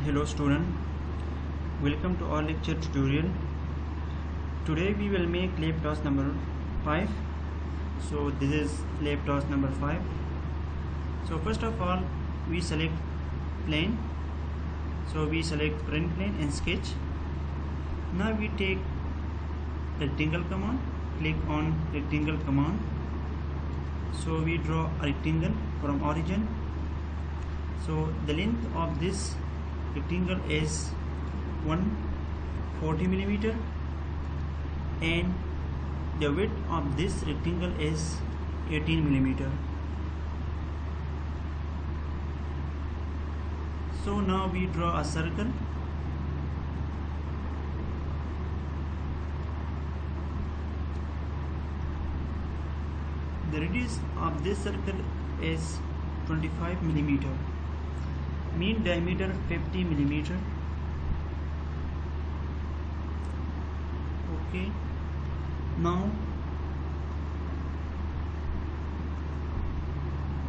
Hello student, welcome to our lecture tutorial. Today we will make lab task number 5. So this is lab task number 5. So first of all we select plane. So we select front plane and sketch. Now we take rectangle command, click on rectangle command. So we draw a rectangle from origin. So the length of this rectangle is 140 millimeter and the width of this rectangle is 18 millimeter. So now we draw a circle. The radius of this circle is 25 millimeter. Mean diameter 50 millimeter. Okay. Now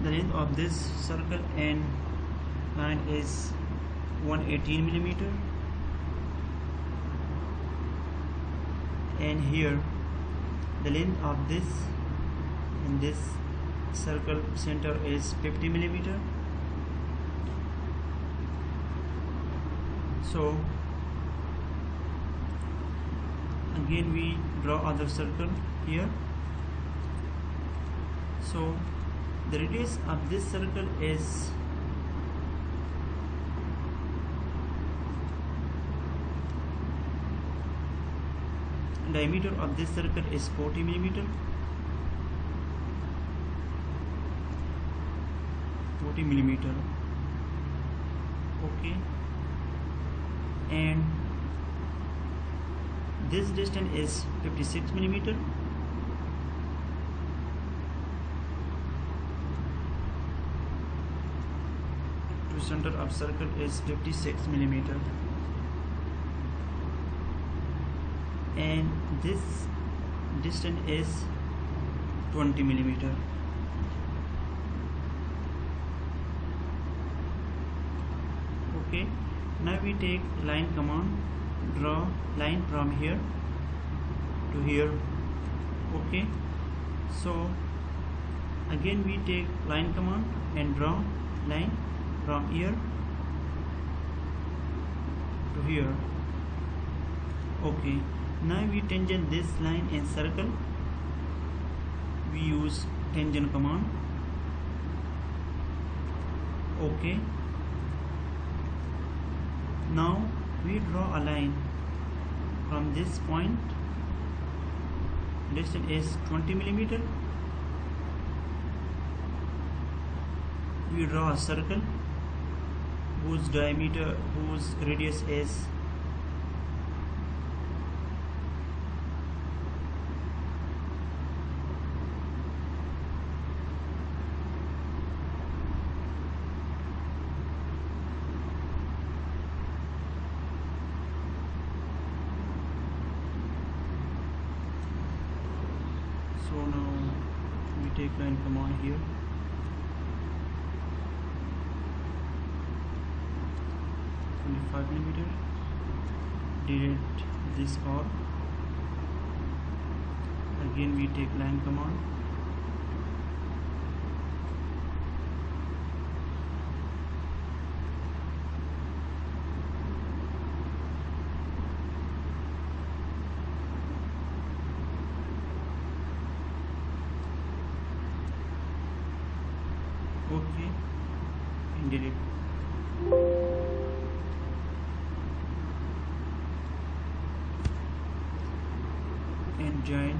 the length of this circle and line is 118 millimeter, and here the length of this and this circle center is 50 millimeter. So again we draw other circle here. So the radius of this circle is diameter of this circle is 40 millimeter. 40 millimeter. Okay. And this distance is 56 millimeter. To center of circle is 56 millimeter, and this distance is 20 millimeter. Okay. Now we take line command, draw line from here to here. Okay. So again we take line command and draw line from here to here. Okay. Now we tangent this line in circle. We use tangent command. Okay. Now we draw a line from this point. Distance is 20 millimeter. We draw a circle whose radius is 25 millimeter. Delete this all. Again we take line command. Okay, and delete. And join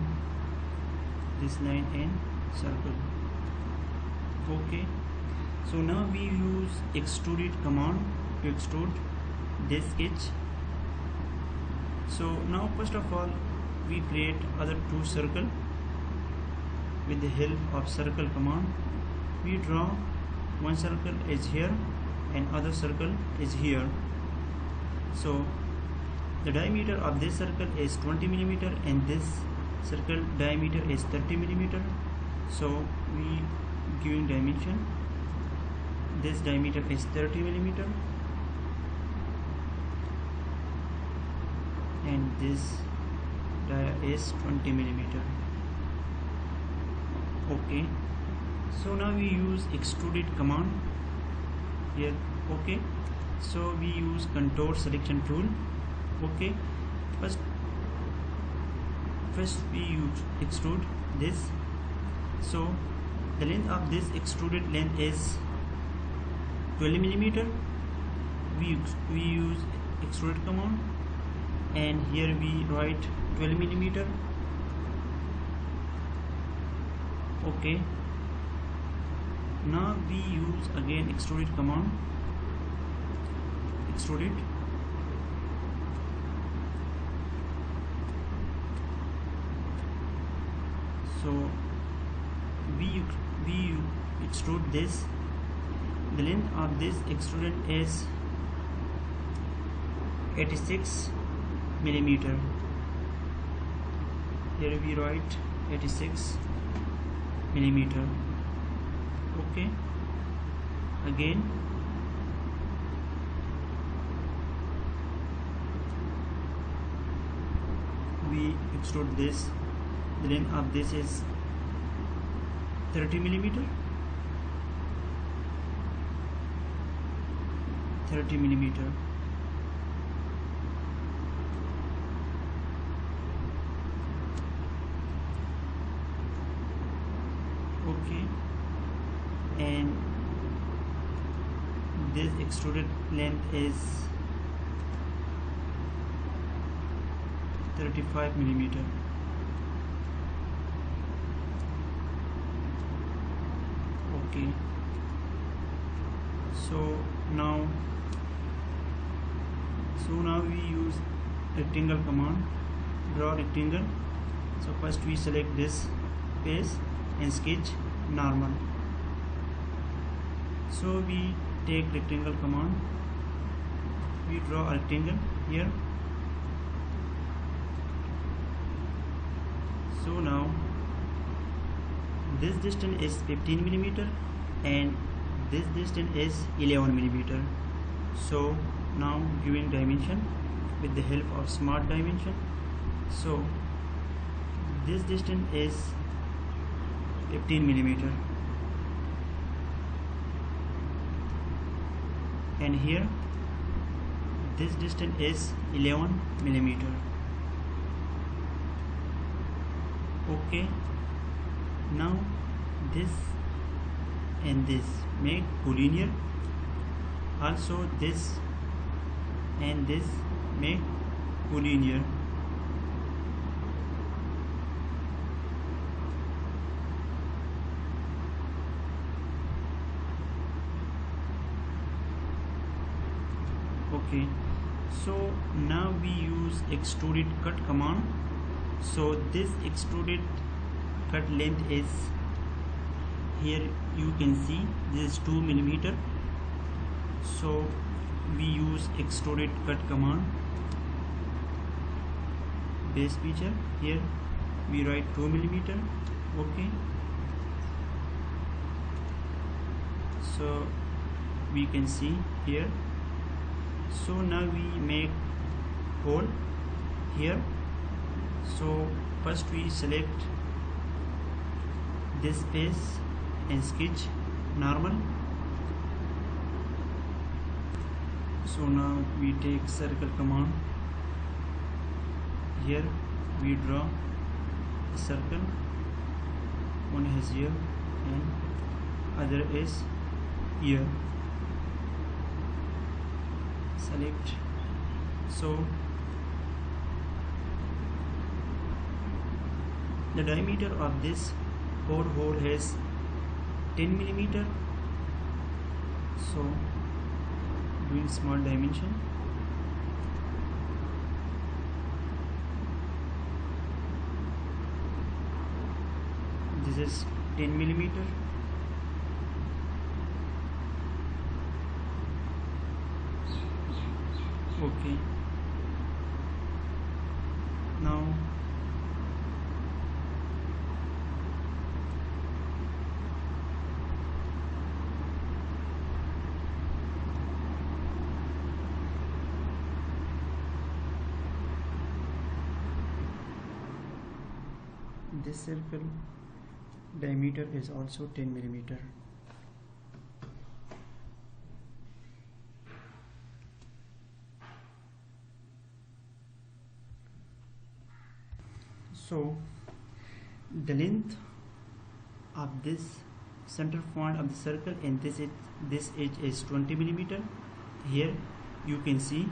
this line and circle. Okay. So now we use extruded command to extrude this sketch. So now first of all we create other two circle with the help of circle command. We draw one circle is here and other circle is here. So the diameter of this circle is 20 millimeter and this circle diameter is 30 millimeter. So we giving dimension. This diameter is 30 millimeter this dia is 20 millimeter. Okay, so now we use extruded command here. Okay, so we use contour selection tool. Okay, first we use extrude this. So the length of this extruded length is 12 millimeter. We use extrude command, and here we write 12 millimeter. Okay, now we use again extruded command, extruded. So we extrude this. The length of this extruded is 86 millimeter. Here we write 86 millimeter. Okay, again we extrude this. The length of this is 30 millimeter. 30 millimeter. Okay, and this extruded length is 35 millimeter. Okay, so now we use rectangle command, draw rectangle. So first we select this face and sketch normal. So we take rectangle command, we draw a rectangle here. So now this distance is 15 millimeter and this distance is 11 millimeter. So now giving dimension with the help of smart dimension. So this distance is 15 millimeter, and here this distance is 11 millimeter. Okay, now this and this make collinear. Also this and this make collinear. Okay, so now we use extruded cut command. So this extruded cut length is, here you can see this is 2 millimeter. So we use extruded cut command, base feature. Here we write 2 millimeter. Okay, so we can see here. So now we make hole here. So first we select this face and sketch normal. So now we take circle command. Here we draw a circle. One has here and other is here. Select. So the diameter of this hole has 10 millimeter. So doing small dimension. This is 10 millimeter. Okay, now this circle diameter is also 10 millimeter. So the length of this center point of the circle and this edge is 20 millimeter. Here you can see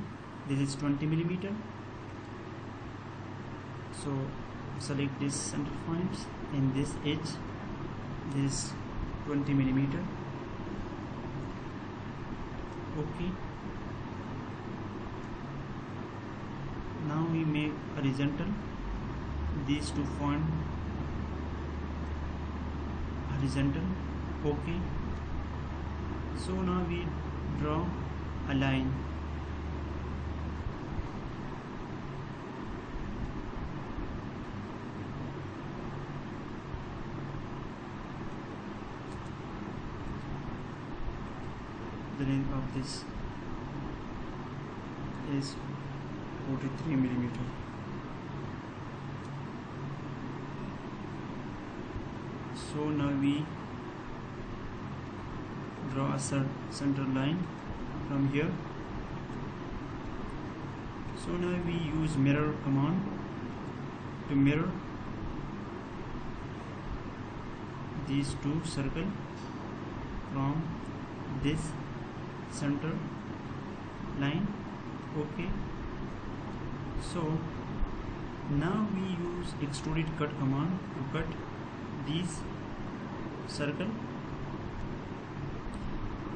this is 20 millimeter. So select this center points and this edge, this 20 millimeter. Okay, now we make horizontal these two points horizontal. Okay, so now we draw a line. The length of this is 43 millimeter. So now we draw a center line from here. So now we use mirror command to mirror these two circles from this center line. Okay, so now we use extruded cut command to cut these circle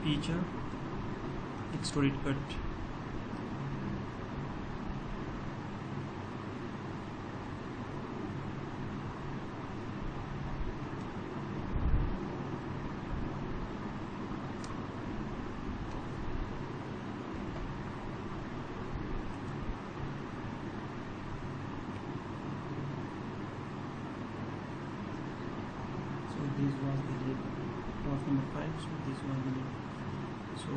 feature. Extruded cut. This was the class number 5. So this was the so